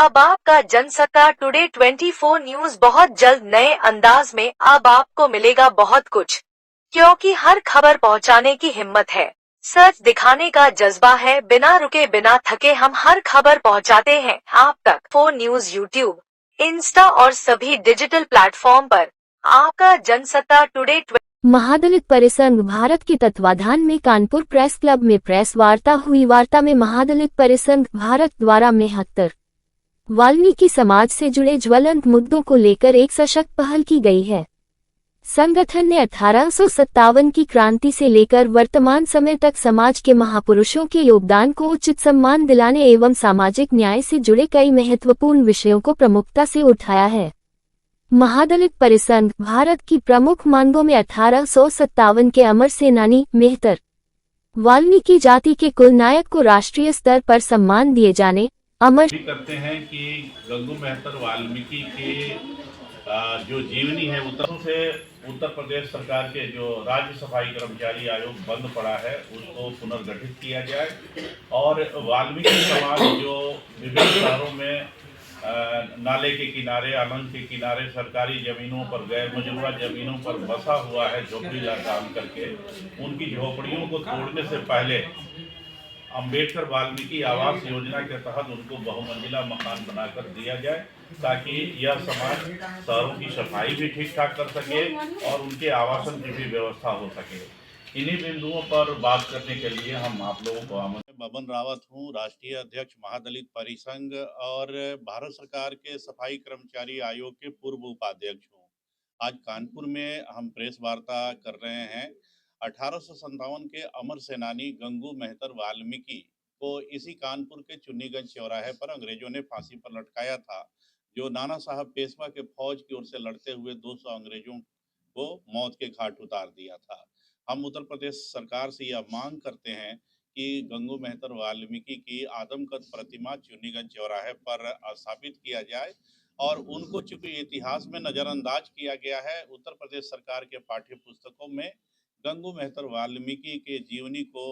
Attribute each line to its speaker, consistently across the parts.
Speaker 1: अब आपका Jansatta today 24 news बहुत जल्द नए अंदाज में अब आपको मिलेगा बहुत कुछ, क्योंकि हर खबर पहुंचाने की हिम्मत है, सच दिखाने का जज्बा है, बिना रुके बिना थके हम हर खबर पहुंचाते हैं आप तक। फोन न्यूज यूट्यूब, इंस्टा और सभी डिजिटल प्लेटफॉर्म पर आपका जनसत्ता टुडे।
Speaker 2: महादलित परिसंघ भारत के तत्वाधान में कानपुर प्रेस क्लब में प्रेस वार्ता हुई। वार्ता में महादलित परिसंघ भारत द्वारा 73 वाल्मीकि समाज से जुड़े ज्वलंत मुद्दों को लेकर एक सशक्त पहल की गई है। संगठन ने 1857 की क्रांति से लेकर वर्तमान समय तक समाज के महापुरुषों के योगदान को उचित सम्मान दिलाने एवं सामाजिक न्याय से जुड़े कई महत्वपूर्ण विषयों को प्रमुखता से उठाया है। महादलित परिसंघ भारत की प्रमुख मांगों में 1857 के अमर सेनानी मेहतर वाल्मीकि जाति के कुल नायक को राष्ट्रीय स्तर पर सम्मान दिए जाने, अमर
Speaker 3: भी करते हैं कि गंगू मेहतर वाल्मीकि के जो जीवनी है उत्तर प्रदेश सरकार के जो राज्य सफाई कर्मचारी आयोग बंद पड़ा है उसको पुनर्गठित किया जाए और वाल्मीकि समाज जो विभिन्न शहरों में नाले के किनारे, अलंग के किनारे सरकारी जमीनों पर, गैर मजरूआ जमीनों पर बसा हुआ है झोपड़ी डाल करके, उनकी झोपड़ियों को तोड़ने से पहले अंबेडकर वाल्मीकि आवास योजना के तहत उनको बहुमंजिला मकान बनाकर दिया जाए ताकि यह समाज शहरों की सफाई भी ठीक ठाक कर सके और उनके आवासन की भी व्यवस्था हो सके। इन्हीं बिंदुओं पर बात करने के लिए हम आप लोगों को आमंत्रित। बबन रावत हूँ, राष्ट्रीय अध्यक्ष महादलित परिसंघ और भारत सरकार के सफाई कर्मचारी आयोग के पूर्व उपाध्यक्ष हूँ। आज कानपुर में हम प्रेस वार्ता कर रहे हैं। 1857 के अमर सेनानी गंगू मेहतर वाल्मीकि को इसी कानपुर के चुन्नीगंज चौराहे पर अंग्रेजों ने फांसी पर लटकाया था, जो नाना साहब पेशवा के फौज की ओर से लड़ते हुए 200 अंग्रेजों को मौत के घाट उतार दिया था। हम उत्तर प्रदेश सरकार से यह मांग करते हैं कि गंगू मेहतर वाल्मीकि की आदमकद प्रतिमा चुन्नीगंज चौराहे पर स्थापित किया जाए और उनको चूंकि इतिहास में नजरअंदाज किया गया है, उत्तर प्रदेश सरकार के पाठ्य पुस्तकों में गंगू मेहतर वाल्मीकि के जीवनी को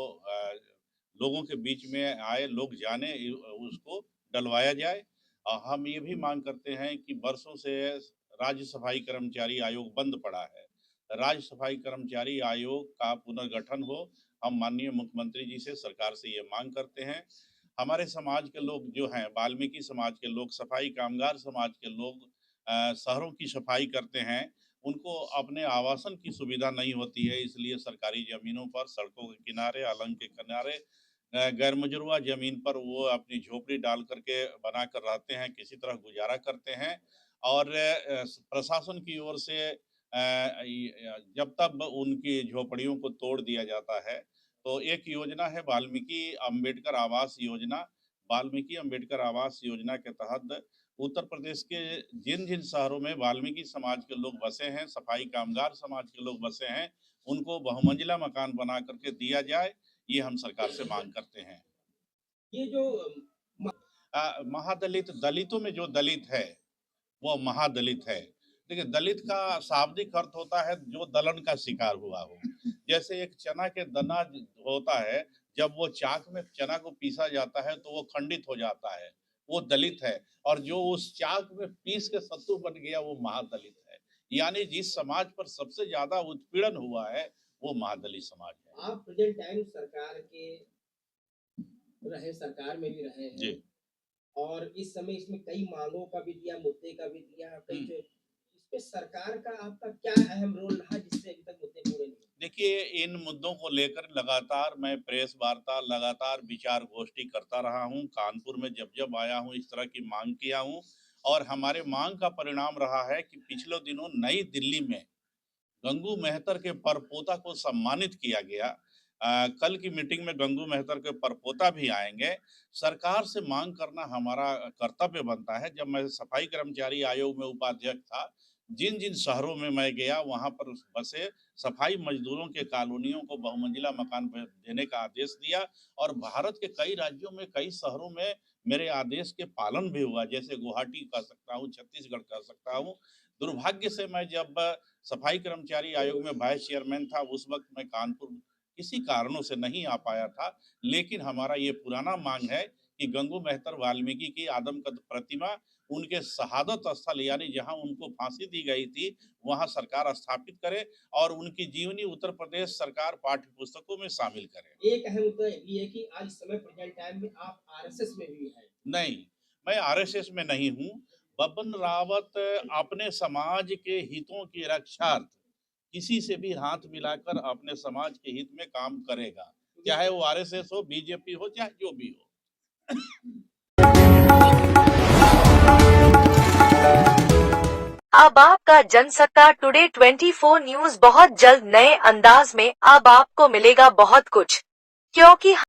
Speaker 3: लोगों के बीच में आए लोग जाने, उसको डलवाया जाए। हम ये भी मांग करते हैं कि वर्षों से राज्य सफाई कर्मचारी आयोग बंद पड़ा है, राज्य सफाई कर्मचारी आयोग का पुनर्गठन हो। हम माननीय मुख्यमंत्री जी से सरकार से ये मांग करते हैं। हमारे समाज के लोग जो हैं, वाल्मीकि समाज के लोग, सफाई कामगार समाज के लोग शहरों की सफाई करते हैं, उनको अपने आवासन की सुविधा नहीं होती है, इसलिए सरकारी जमीनों पर, सड़कों के किनारे, अलंग के किनारे, गैर मजरूआ जमीन पर वो अपनी झोपड़ी डाल करके बनाकर रहते हैं, किसी तरह गुजारा करते हैं। और प्रशासन की ओर से जब तक उनकी झोपड़ियों को तोड़ दिया जाता है, तो एक योजना है वाल्मीकि अंबेडकर आवास योजना। वाल्मीकि अंबेडकर आवास योजना के तहत उत्तर प्रदेश के जिन जिन शहरों में वाल्मीकि समाज के लोग बसे हैं, सफाई कामगार समाज के लोग बसे हैं, उनको बहुमंजिला मकान बना करके दिया जाए, ये हम सरकार से मांग करते हैं।
Speaker 4: ये जो
Speaker 3: महादलित, दलितों में जो दलित है वो महादलित है। देखिए, दलित का शाब्दिक अर्थ होता है जो दलन का शिकार हुआ हो। जैसे एक चना के दाना होता है, जब वो चाक में चना को पीसा जाता है तो वो खंडित हो जाता है, वो दलित है। और जो उस चाक में पीस के सत्तू बन गया वो महादलित है। यानी जिस समाज पर सबसे ज्यादा उत्पीड़न हुआ है वो महादलित समाज है।
Speaker 4: आप प्रेजेंट टाइम सरकार के रहे, सरकार में भी रहे हैं
Speaker 3: जी।
Speaker 4: और इस समय इसमें कई मांगों का भी दिया, मुद्दे का भी दिया, कई जो इसमें सरकार का आपका क्या अहम रोल रहा जिससे अभी तक मुद्दे पूरे नहीं?
Speaker 3: देखिए, इन मुद्दों को लेकर लगातार मैं प्रेस वार्ता, लगातार विचार गोष्ठी करता रहा हूँ। कानपुर में जब जब आया हूँ इस तरह की मांग किया हूँ और हमारे मांग का परिणाम रहा है कि पिछले दिनों नई दिल्ली में गंगू मेहतर के परपोता को सम्मानित किया गया। कल की मीटिंग में गंगू मेहतर के परपोता भी आएंगे। सरकार से मांग करना हमारा कर्तव्य बनता है। जब मैं सफाई कर्मचारी आयोग में उपाध्यक्ष था, जिन जिन शहरों में मैं गया वहां पर बसे सफाई मजदूरों के कॉलोनियों को बहुमंजिला मकान देने का आदेश दिया और भारत के कई राज्यों में, कई शहरों में मेरे आदेश के पालन भी हुआ, जैसे गुवाहाटी कह सकता हूँ, छत्तीसगढ़ कह सकता हूँ। दुर्भाग्य से मैं जब सफाई कर्मचारी आयोग में वाइस चेयरमैन था, उस वक्त मैं कानपुर किसी कारणों से नहीं आ पाया था, लेकिन हमारा ये पुराना मांग है कि गंगू मेहतर वाल्मीकि की आदमकद प्रतिमा उनके शहादत स्थल यानी जहां उनको फांसी दी गई थी वहां सरकार स्थापित करे और उनकी जीवनी उत्तर प्रदेश सरकार पाठ्य पुस्तकों में शामिल करे।
Speaker 4: एक अहम मुद्दा ये भी है कि आज इस समय प्रेजेंट टाइम में आप आरएसएस में भी हैं।
Speaker 3: नहीं, मैं आरएसएस में नहीं हूँ। बब्बन रावत अपने समाज के हितों की रक्षार्थ किसी से भी हाथ मिलाकर अपने समाज के हित में काम करेगा, चाहे वो आरएसएस हो, बीजेपी हो, चाहे जो भी हो।
Speaker 1: अब आपका जनसत्ता टुडे 24 न्यूज बहुत जल्द नए अंदाज में अब आपको मिलेगा बहुत कुछ, क्योंकि